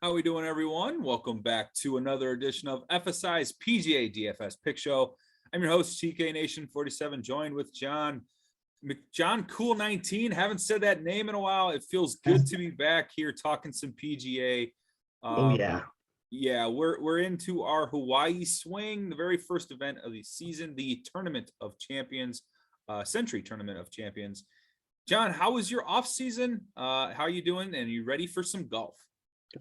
How we doing, everyone? Welcome back to another edition of FSI's PGA DFS Pick Show. I'm your host, TK Nation 47, joined with John Cool 19. Haven't said that name in a while. It feels good to be back here talking some PGA. Yeah, we're into our Hawaii swing, the very first event of the season, the Tournament of Champions, Sentry Tournament of Champions. John, how was your off season? How are you doing? And are you ready for some golf?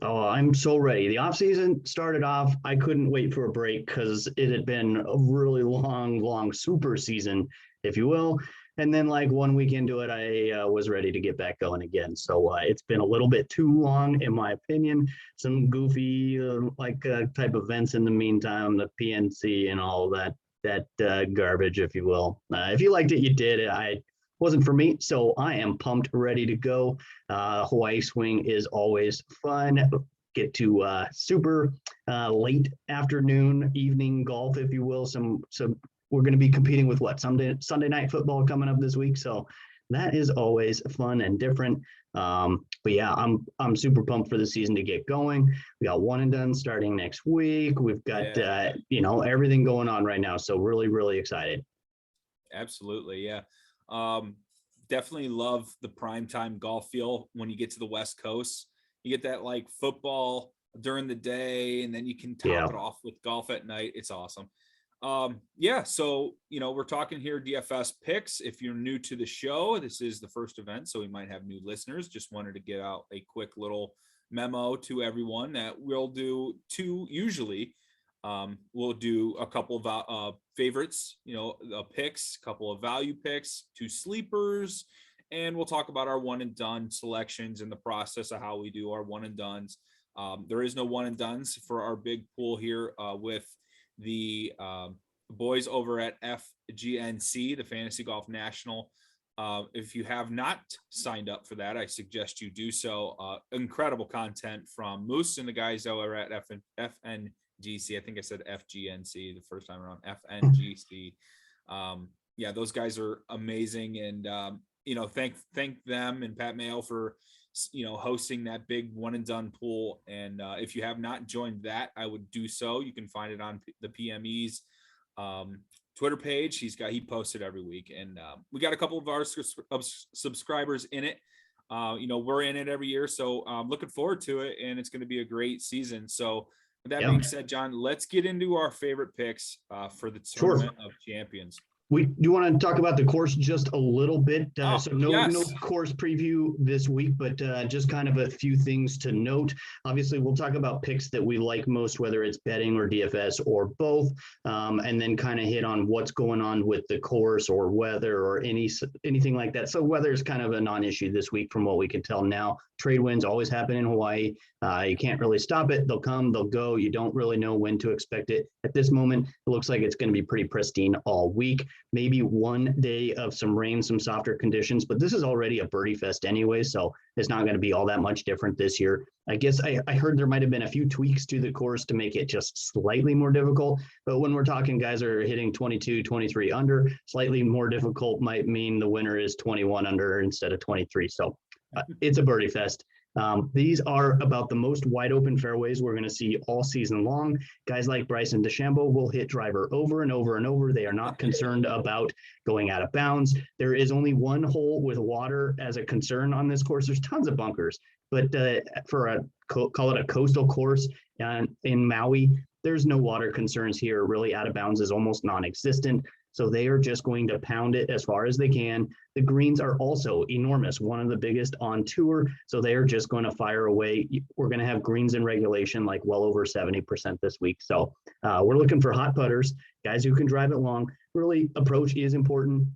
Oh, I'm so ready. The off season started off. I couldn't wait for a break because it had been a really long super season, if you will. And then like 1 week into it, I was ready to get back going again. So it's been a little bit too long, in my opinion. Some goofy type events in the meantime, the PNC and all that garbage, if you will. If you liked it, you did. It wasn't for me, so I am pumped, ready to go. Hawaii swing is always fun. Get to super late afternoon, evening golf, if you will. Some we're going to be competing with Sunday night football coming up this week, so that is always fun and different. But yeah, I'm super pumped for the season to get going. We got one and done starting next week. We've got everything going on right now, so really excited. Absolutely, yeah. Definitely love the primetime golf feel when you get to the West Coast. You get that like football during the day, and then you can top it off with golf at night. It's awesome. So we're talking here DFS picks. If you're new to the show, this is the first event, so we might have new listeners. Just wanted to get out a quick little memo to everyone that we'll do two usually. We'll do a couple of favorites, picks, a couple of value picks, 2 sleepers, and we'll talk about our one and done selections and the process of how we do our one and dones. There is no one and dones for our big pool here with the boys over at FGNC, the Fantasy Golf National. If you have not signed up for that, I suggest you do so. Incredible content from Moose and the guys over at FNGC. I think I said FGNC the first time around. FNGC. Those guys are amazing, and thank them and Pat Mayo for hosting that big one and done pool. And if you have not joined that, I would do so. You can find it on the PME's Twitter page. He posted every week, and we got a couple of our subscribers in it. We're in it every year, so I'm looking forward to it, and it's going to be a great season. So with that being said, John, let's get into our favorite picks for the Tournament of Champions. Do you want to talk about the course just a little bit? No course preview this week, but just kind of a few things to note. Obviously, we'll talk about picks that we like most, whether it's betting or DFS or both, and then kind of hit on what's going on with the course or weather or anything like that. So weather is kind of a non-issue this week from what we can tell now. Trade winds always happen in Hawaii. You can't really stop it. They'll come, they'll go. You don't really know when to expect it. At this moment, it looks like it's going to be pretty pristine all week. Maybe one day of some rain, some softer conditions, but this is already a birdie fest anyway, so it's not going to be all that much different this year. I guess I heard there might have been a few tweaks to the course to make it just slightly more difficult, but when we're talking guys are hitting 22, 23 under, slightly more difficult might mean the winner is 21 under instead of 23. So it's a birdie fest. These are about the most wide open fairways we're going to see all season long. Guys like Bryson DeChambeau will hit driver over and over and over. They are not concerned about going out of bounds. There is only one hole with water as a concern on this course. There's tons of bunkers, but for call it a coastal course in Maui, there's no water concerns here. Really, out of bounds is almost non-existent. So they are just going to pound it as far as they can. The greens are also enormous, one of the biggest on tour. So they are just going to fire away. We're going to have greens in regulation like well over 70% this week. So we're looking for hot putters, guys who can drive it long. Really, approach is important.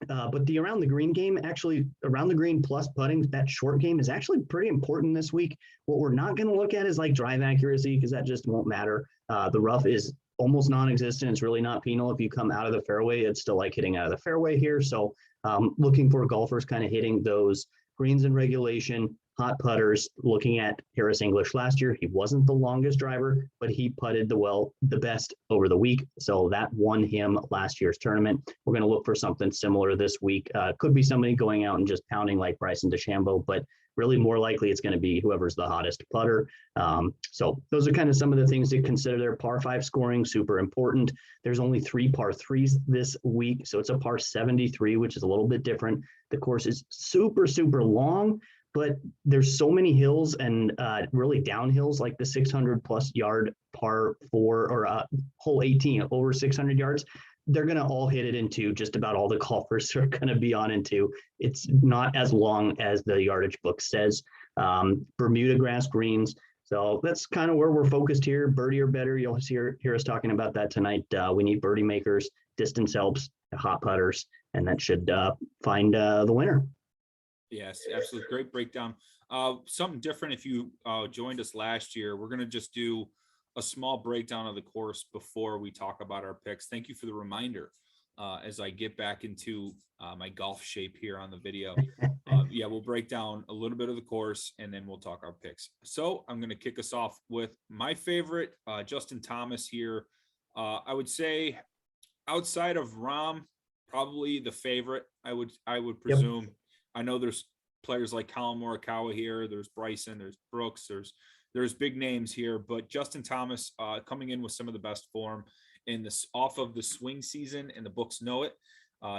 But the around the green game, actually around the green plus putting, that short game is actually pretty important this week. What we're not going to look at is like drive accuracy because that just won't matter. The rough is almost non-existent. It's really not penal. If you come out of the fairway, it's still like hitting out of the fairway here. So looking for golfers kind of hitting those greens in regulation, hot putters. Looking at Harris English last year, he wasn't the longest driver, but he putted the best over the week. So that won him last year's tournament. We're going to look for something similar this week. Could be somebody going out and just pounding like Bryson DeChambeau, but really more likely it's going to be whoever's the hottest putter. So those are kind of some of the things to consider there. Par 5 scoring, super important. There's only 3 par 3s this week, so it's a par 73, which is a little bit different. The course is super, super long, but there's so many hills and really downhills, like the 600 plus yard par 4 or hole 18 over 600 yards. They're going to all hit it into just about all the golfers are going to be on into. It's not as long as the yardage book says. Bermuda grass greens. So that's kind of where we're focused here. Birdie or better. You'll hear us talking about that tonight. We need birdie makers, distance helps, hot putters, and that should find the winner. Yes, absolutely. Great breakdown. Something different if you joined us last year. We're going to just do a small breakdown of the course before we talk about our picks. Thank you for the reminder as I get back into my golf shape here on the video. Yeah, we'll break down a little bit of the course and then we'll talk our picks. So I'm going to kick us off with my favorite, Justin Thomas here. I would say outside of Rahm, probably the favorite, I would presume. Yep. I know there's players like Colin Morikawa here. There's Bryson, there's Brooks, there's big names here, but Justin Thomas coming in with some of the best form in this off of the swing season, and the books know it.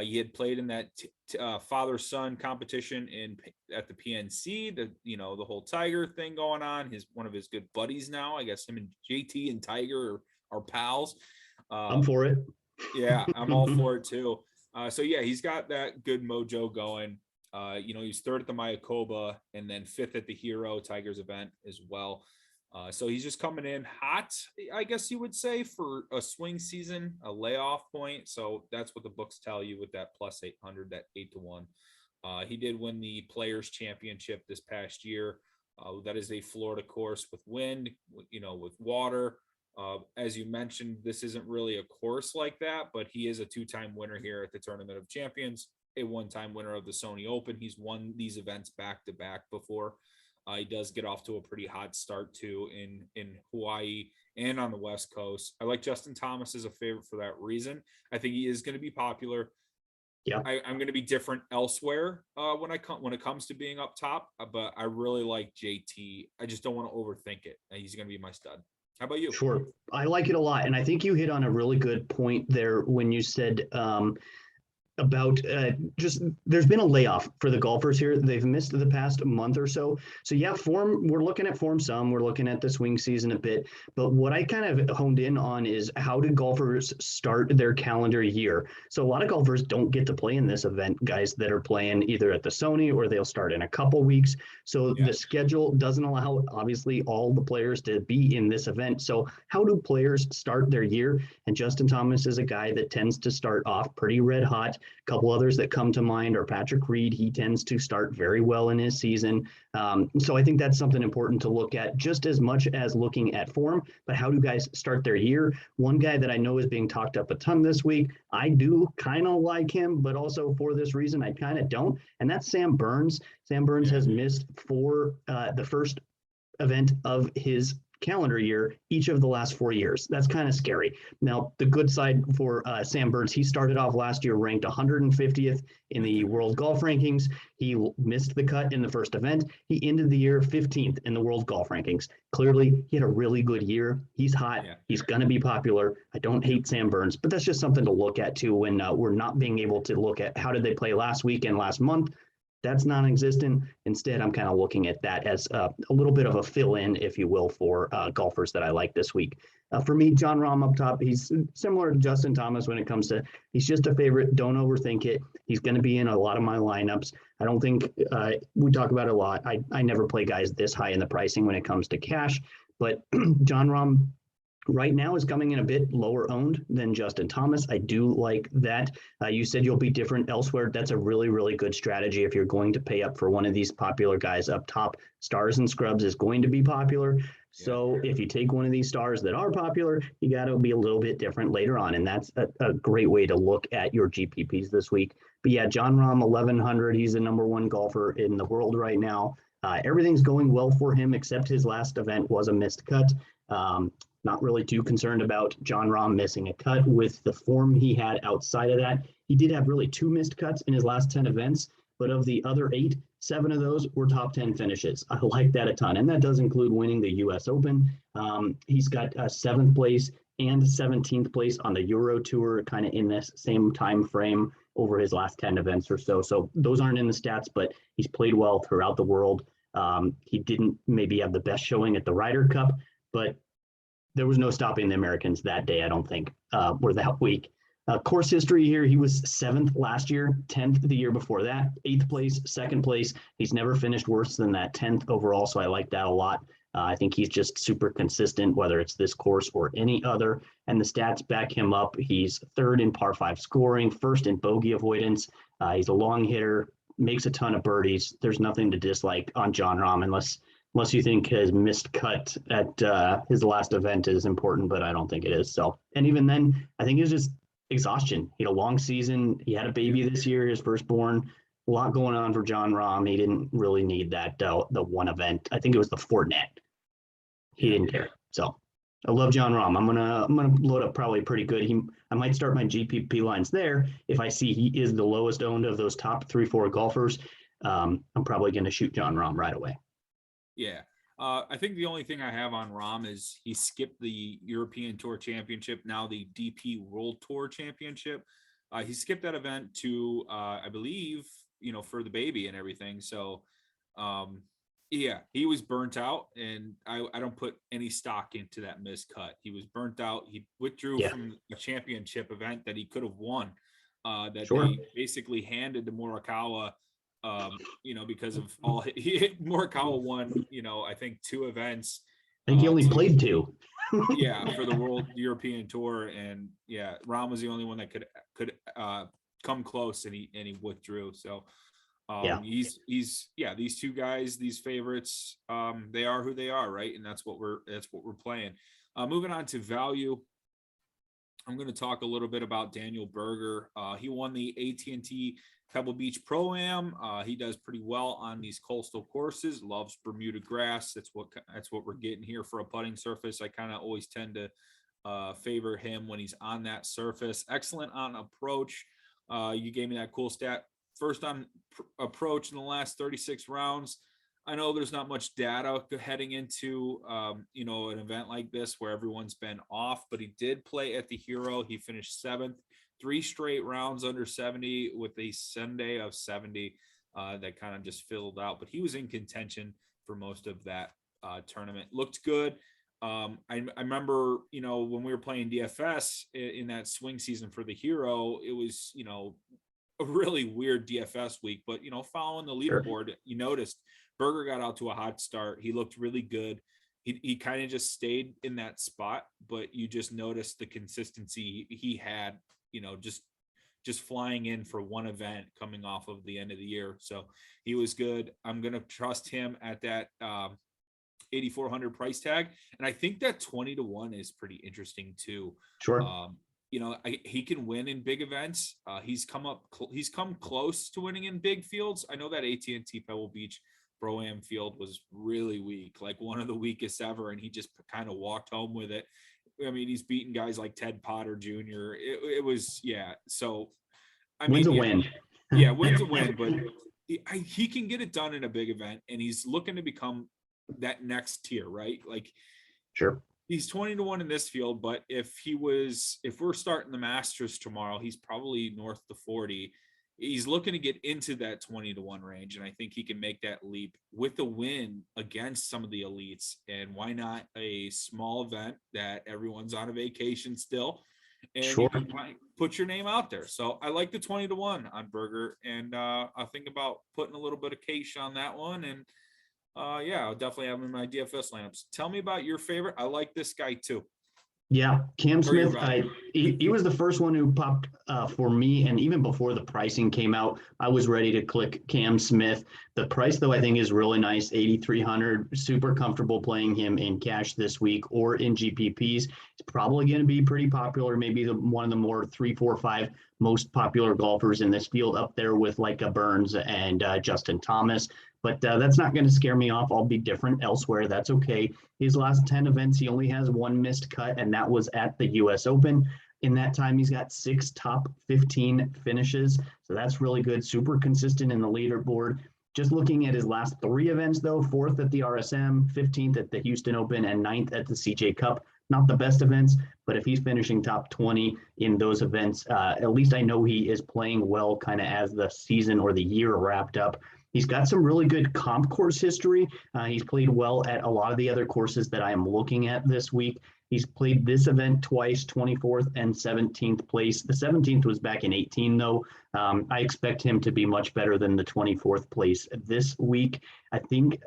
He had played in that father-son competition at the PNC, the whole Tiger thing going on. One of his good buddies now, I guess him and JT and Tiger are pals. I'm for it. Yeah, I'm all for it too. So yeah, he's got that good mojo going. He's third at the Mayakoba and then fifth at the Hero Tigers event as well. So he's just coming in hot, I guess you would say, for a swing season, a layoff point. So that's what the books tell you with that plus 800, that 8-1. He did win the Players Championship this past year. That is a Florida course with wind, with water. As you mentioned, this isn't really a course like that, but he is a 2-time winner here at the Tournament of Champions, a 1-time winner of the Sony Open. He's won these events back to back before. He does get off to a pretty hot start too in Hawaii and on the West Coast. I like Justin Thomas as a favorite for that reason. I think he is going to be popular. Yeah, I'm going to be different elsewhere when it comes to being up top, but I really like JT. I just don't want to overthink it. He's going to be my stud. How about you? Sure. I like it a lot. And I think you hit on a really good point there when you said about just there's been a layoff for the golfers here. They've missed the past month or so. So yeah, form, we're looking at form some, we're looking at the swing season a bit, but what I kind of honed in on is how do golfers start their calendar year? So a lot of golfers don't get to play in this event, guys that are playing either at the Sony or they'll start in a couple weeks. So the schedule doesn't allow, obviously, all the players to be in this event. So how do players start their year? And Justin Thomas is a guy that tends to start off pretty red hot. A couple others that come to mind are Patrick Reed. He tends to start very well in his season. So I think that's something important to look at just as much as looking at form, but how do guys start their year? One guy that I know is being talked up a ton this week, I do kind of like him, but also for this reason, I kind of don't. And that's Sam Burns. Sam Burns has missed for the first event of his calendar year each of the last 4 years. That's kind of scary. Now, the good side for Sam Burns, he started off last year ranked 150th in the world golf rankings. He missed the cut in the first event. He ended the year 15th in the world golf rankings. Clearly, he had a really good year. He's hot. Yeah. He's going to be popular. I don't hate Sam Burns, but that's just something to look at too when we're not being able to look at how did they play last week and last month. That's non-existent. Instead, I'm kind of looking at that as a little bit of a fill-in, if you will, for golfers that I like this week. For me, Jon Rahm up top, he's similar to Justin Thomas when it comes to, he's just a favorite. Don't overthink it. He's going to be in a lot of my lineups. I don't think, we talk about it a lot. I never play guys this high in the pricing when it comes to cash, but Jon Rahm right now is coming in a bit lower owned than Justin Thomas. I do like that. You said you'll be different elsewhere. That's a really, really good strategy if you're going to pay up for one of these popular guys up top. Stars and Scrubs is going to be popular. So if you take one of these stars that are popular, you got to be a little bit different later on. And that's a great way to look at your GPPs this week. But yeah, Jon Rahm, 1,100. He's the number one golfer in the world right now. Everything's going well for him, except his last event was a missed cut. Not really too concerned about Jon Rahm missing a cut with the form he had outside of that. He did have really 2 missed cuts in his last 10 events, but of the other 8, 7 of those were top 10 finishes. I like that a ton. And that does include winning the US Open. He's got 7th place and 17th place on the Euro Tour, kind of in this same time frame over his last 10 events or so. So those aren't in the stats, but he's played well throughout the world. He didn't maybe have the best showing at the Ryder Cup, but there was no stopping the Americans that day, I don't think, or that week. Course history here, he was 7th last year, 10th the year before that, 8th place, 2nd place. He's never finished worse than that 10th overall, so I like that a lot. I think he's just super consistent, whether it's this course or any other, and the stats back him up. He's 3rd in par 5 scoring, 1st in bogey avoidance. He's a long hitter, makes a ton of birdies. There's nothing to dislike on Jon Rahm unless you think his missed cut at his last event is important, but I don't think it is. So, and even then, I think it's just exhaustion. He had a long season. He had a baby this year, his firstborn. A lot going on for Jon Rahm. He didn't really need that the one event. I think it was the Fortinet. He didn't care. So I love Jon Rahm. I'm gonna load up probably pretty good. I might start my GPP lines there if I see he is the lowest owned of those top 3-4 golfers. I'm probably gonna shoot Jon Rahm right away. Yeah. I think the only thing I have on Rahm is he skipped the European Tour Championship, now the DP World Tour Championship. He skipped that event to, I believe, for the baby and everything. So, yeah, he was burnt out, and I don't put any stock into that missed cut. He was burnt out. He withdrew from a championship event that he could have won, that they basically handed to Morikawa. Because of all Morikawa won, I think 2 events. I think he only played 2. For the World European Tour, and Rahm was the only one that could come close, and he withdrew. So he's these 2 guys, these favorites, they are who they are, right? And that's what we're playing. Moving on to value, I'm going to talk a little bit about Daniel Berger. He won the AT&T Pebble Beach Pro-Am. He does pretty well on these coastal courses, loves Bermuda grass. That's what we're getting here for a putting surface. I kind of always tend to favor him when he's on that surface. Excellent on approach. You gave me that cool stat. First on approach in the last 36 rounds. I know there's not much data heading into, an event like this where everyone's been off, but he did play at the Hero. He finished 7th. 3 straight rounds under 70 with a Sunday of 70 that kind of just filled out. But he was in contention for most of that tournament. Looked good. I remember, when we were playing DFS in that swing season for the Hero, it was, a really weird DFS week. But, following the leaderboard, you noticed Berger got out to a hot start. He looked really good. He kind of just stayed in that spot, but you just noticed the consistency he had, just flying in for one event coming off of the end of the year. So he was good. I'm going to trust him at that 8,400 price tag. And I think that 20-1 is pretty interesting too. Sure. He can win in big events. He's come close to winning in big fields. I know that AT&T Pebble Beach Pro-Am field was really weak, like one of the weakest ever. And he just kind of walked home with it. I mean, he's beaten guys like Ted Potter Jr. It was, So, wins a win. Wins a win, but he can get it done in a big event, and he's looking to become that next tier, right? Like, sure, he's 20-1 in this field, but if we're starting the Masters tomorrow, he's probably north to 40. He's looking to get into that 20-1 range, and I think he can make that leap with the win against some of the elites. And why not a small event that everyone's on a vacation still, and you can put your name out there. So I like the 20-1 on Berger, and I think about putting a little bit of cash on that one. And I'll definitely have him in my DFS lineups. Tell me about your favorite. I like this guy too. Yeah, Cam Smith, he was the first one who popped for me. And even before the pricing came out, I was ready to click Cam Smith. The price, though, I think is really nice, 8,300. Super comfortable playing him in cash this week or in GPPs. He's probably going to be pretty popular, maybe one of the more 3, 4, 5 most popular golfers in this field, up there with like a Burns and Justin Thomas. But that's not going to scare me off. I'll be different elsewhere. That's okay. His last 10 events, he only has 1 missed cut, and that was at the US Open. In that time, he's got 6 top 15 finishes. So that's really good. Super consistent in the leaderboard. Just looking at his last 3 events, though, 4th at the RSM, 15th at the Houston Open, and 9th at the CJ Cup. Not the best events, but if he's finishing top 20 in those events, at least I know he is playing well kind of as the season or the year wrapped up. He's got some really good comp course history. He's played well at a lot of the other courses that I am looking at this week. He's played this event twice, 24th and 17th place. The 17th was back in 18, though. I expect him to be much better than the 24th place this week. I think,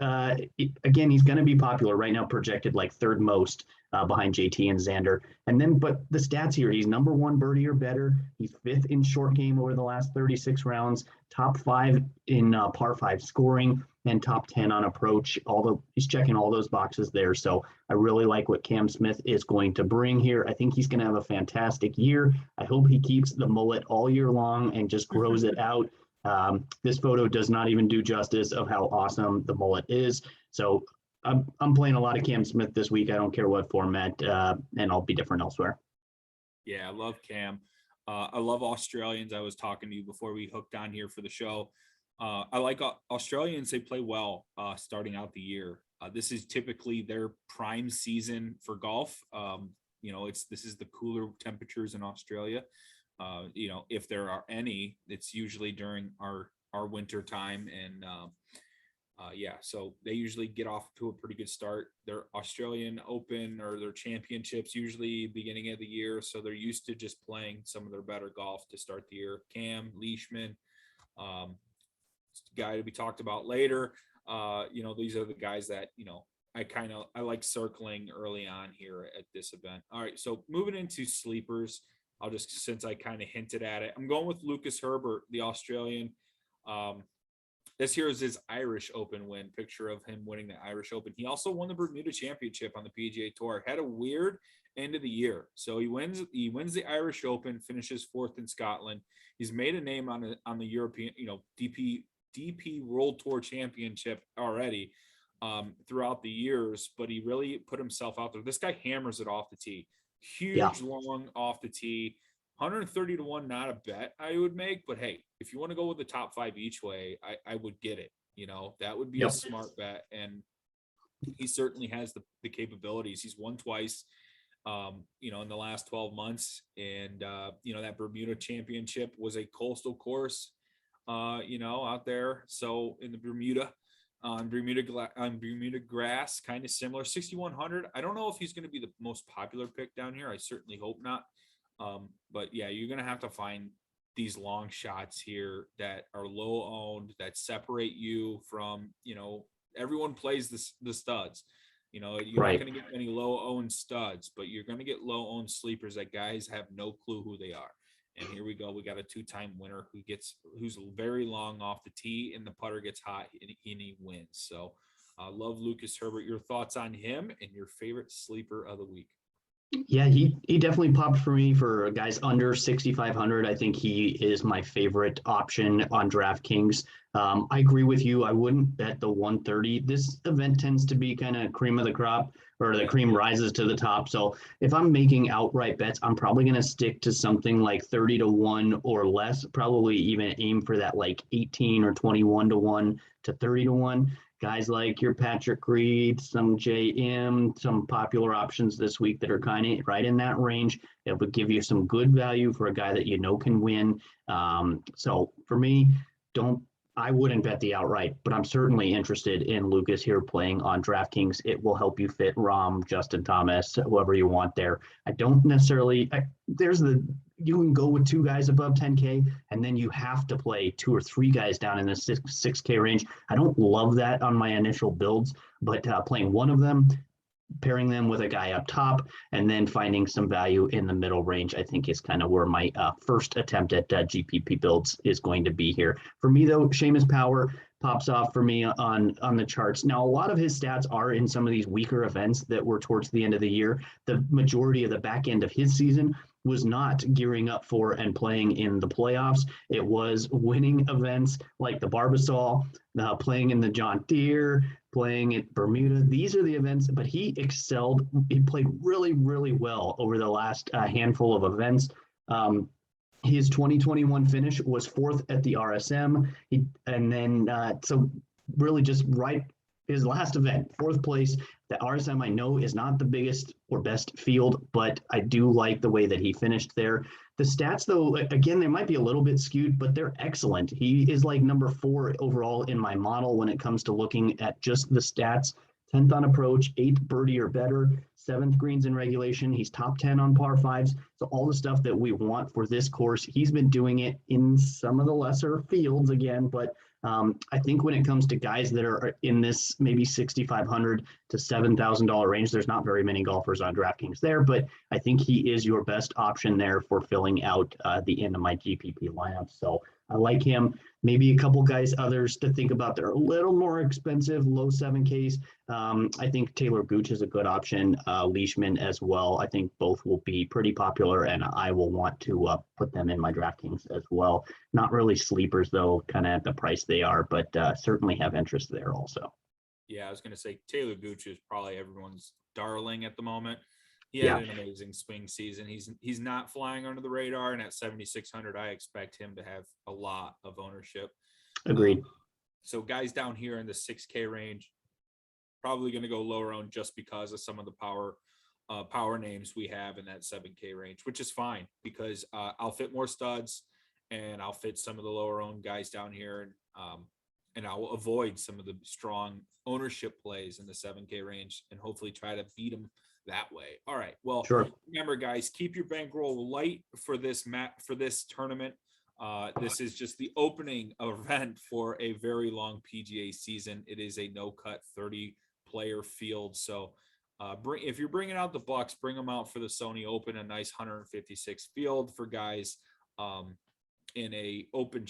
again, he's going to be popular right now, projected like 3rd most behind JT and Xander. And then, but the stats here, he's number 1 birdie or better. He's 5th in short game over the last 36 rounds, top 5 in par 5 scoring, and top 10 on approach. He's checking all those boxes there. So I really like what Cam Smith is going to bring here. I think he's going to have a fantastic year. I hope he keeps the mullet all year long and just grows it out. This photo does not even do justice of how awesome the mullet is. So I'm playing a lot of Cam Smith this week. I don't care what format, and I'll be different elsewhere. Yeah, I love Cam. I love Australians. I was talking to you before we hooked on here for the show. I like Australians. They play well starting out the year. This is typically their prime season for golf. This is the cooler temperatures in Australia. If there are any, it's usually during our winter time. And so they usually get off to a pretty good start. Their Australian Open or their championships usually beginning of the year. So they're used to just playing some of their better golf to start the year. Cam, Leishman, guy to be talked about later. These are the guys that, I like circling early on here at this event. All right. So moving into sleepers, since I kind of hinted at it, I'm going with Lucas Herbert, the Australian. This here is his Irish Open win, picture of him winning the Irish Open. He also won the Bermuda Championship on the PGA Tour, had a weird end of the year. So he wins the Irish Open, finishes 4th in Scotland. He's made a name on the European, DP World Tour Championship already throughout the years, but he really put himself out there. This guy hammers it off the tee. Huge, long off the tee. 130 to 1, not a bet I would make, but hey, if you want to go with the top 5 each way, I would get it. That would be a smart bet. And he certainly has the capabilities. He's won twice, in the last 12 months. And, that Bermuda Championship was a coastal course, out there. So in the Bermuda, on Bermuda grass, kind of similar. 6,100. I don't know if he's going to be the most popular pick down here. I certainly hope not. But yeah, you're going to have to find these long shots here that are low owned, that separate you from, everyone plays the studs. You're not going to get many low owned studs, but you're going to get low owned sleepers that guys have no clue who they are. And here we go. We got a 2-time winner who's very long off the tee, and the putter gets hot and he wins. So love Lucas Herbert. Your thoughts on him and your favorite sleeper of the week? Yeah, he definitely popped for me for guys under 6,500. I think he is my favorite option on DraftKings. I agree with you. I wouldn't bet the 130. This event tends to be kind of cream of the crop, or the cream rises to the top. So if I'm making outright bets, I'm probably going to stick to something like 30 to 1 or less, probably even aim for that like 18 or 21 to 1 to 30 to 1. Guys like your Patrick Reed, some JM, some popular options this week that are kind of right in that range. It would give you some good value for a guy that can win. So for me, I wouldn't bet the outright, but I'm certainly interested in Lucas here playing on DraftKings. It will help you fit Rahm, Justin Thomas, whoever you want there. I don't necessarily, you can go with 2 guys above 10K, and then you have to play 2 or 3 guys down in the 6K range. I don't love that on my initial builds, but playing one of them, pairing them with a guy up top, and then finding some value in the middle range, I think is kind of where my first attempt at GPP builds is going to be here. For me, though, Seamus Power pops off for me on the charts. Now, a lot of his stats are in some of these weaker events that were towards the end of the year. The majority of the back end of his season was not gearing up for and playing in the playoffs. It was winning events like the Barbasol, playing in the John Deere, playing at Bermuda. These are the events, but he excelled. He played really, really well over the last handful of events. His 2021 finish was 4th at the RSM. So really just right his last event, 4th place. The RSM I know is not the biggest or best field, but I do like the way that he finished there. The stats, though, again, they might be a little bit skewed, but they're excellent. He is like number 4 overall in my model when it comes to looking at just the stats. 10th on approach, 8th birdie or better, 7th greens in regulation. He's top 10 on par fives. So all the stuff that we want for this course, he's been doing it in some of the lesser fields again. But I think when it comes to guys that are in this maybe $6,500 to $7,000 range, there's not very many golfers on DraftKings there, but I think he is your best option there for filling out the end of my GPP lineup. So I like him. Maybe a couple guys, others to think about that are a little more expensive, low 7Ks. I think Taylor Gooch is a good option. Leishman as well. I think both will be pretty popular, and I will want to put them in my DraftKings as well. Not really sleepers, though, kind of at the price they are, but certainly have interest there also. Yeah, I was going to say Taylor Gooch is probably everyone's darling at the moment. He had an amazing swing season. He's not flying under the radar, and at 7,600, I expect him to have a lot of ownership. Agreed. So guys down here in the 6K range, probably going to go lower owned just because of some of the power names we have in that 7K range, which is fine because I'll fit more studs and I'll fit some of the lower owned guys down here, and I'll avoid some of the strong ownership plays in the 7K range and hopefully try to beat them that way. All right. Well, Remember, guys, keep your bankroll light for this tournament. This is just the opening event for a very long PGA season. It is a no-cut 30-player field. So if you're bringing out the Bucks, bring them out for the Sony Open, a nice 156 field for guys in a open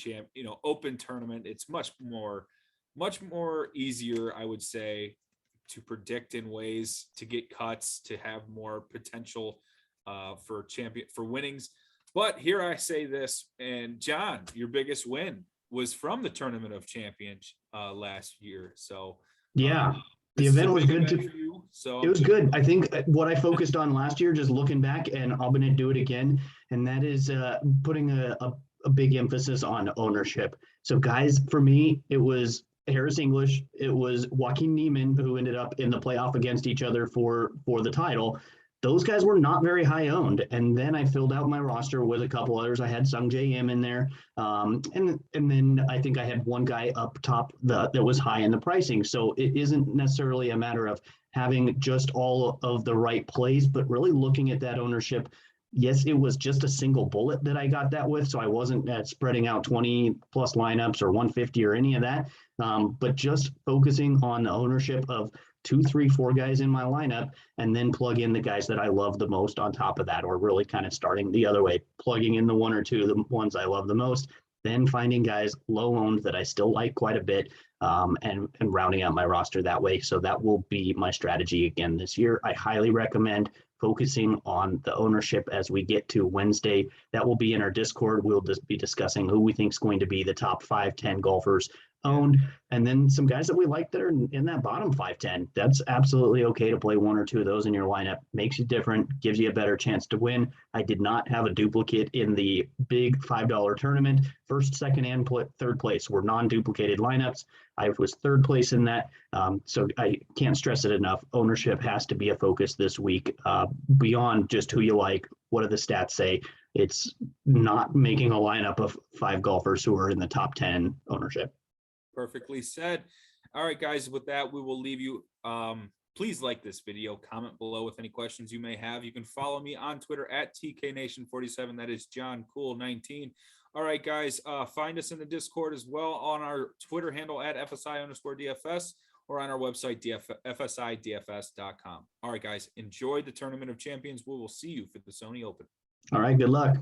tournament. It's much more easier, I would say, to predict in ways to get cuts, to have more potential for winnings. But here I say this, and John, your biggest win was from the Tournament of Champions last year. So the event was good too. So it was good. I think what I focused on last year, just looking back, and I'm going to do it again, and that is putting a big emphasis on ownership. So guys, for me, it was Harris English, it was Joaquin Niemann, who ended up in the playoff against each other for the title. Those guys were not very high owned. And then I filled out my roster with a couple others. I had Sung J M in there. And then I think I had one guy up top that was high in the pricing. So it isn't necessarily a matter of having just all of the right plays, but really looking at that ownership. Yes, it was just a single bullet that I got that with, so I wasn't spreading out 20 plus lineups or 150 or any of that, but just focusing on the ownership of 2, 3, 4 guys in my lineup, and then plug in the guys that I love the most on top of that, or really kind of starting the other way, plugging in the 1 or 2 of the ones I love the most, then finding guys low owned that I still like quite a bit, and rounding out my roster that way. So that will be my strategy again this year. I highly recommend focusing on the ownership as we get to Wednesday. That will be in our Discord. We'll just be discussing who we think is going to be the top 5-10 golfers owned, and then some guys that we like that are in that bottom 5-10. That's absolutely okay to play 1 or 2 of those in your lineup. Makes you different, gives you a better chance to win. I did not have a duplicate in the big $5 tournament. First, second, and third place were non-duplicated lineups. I was 3rd place in that. So I can't stress it enough. Ownership has to be a focus this week, beyond just who you like. What do the stats say? It's not making a lineup of 5 golfers who are in the top 10 ownership. Perfectly said. All right, guys, with that, we will leave you. Please like this video, comment below with any questions you may have. You can follow me on Twitter at TKNation47. That is John Cool 19. All right, guys, find us in the Discord as well on our Twitter handle at FSI_DFS or on our website, FSIDFS.com. All right, guys, enjoy the Tournament of Champions. We will see you for the Sony Open. All right, good luck.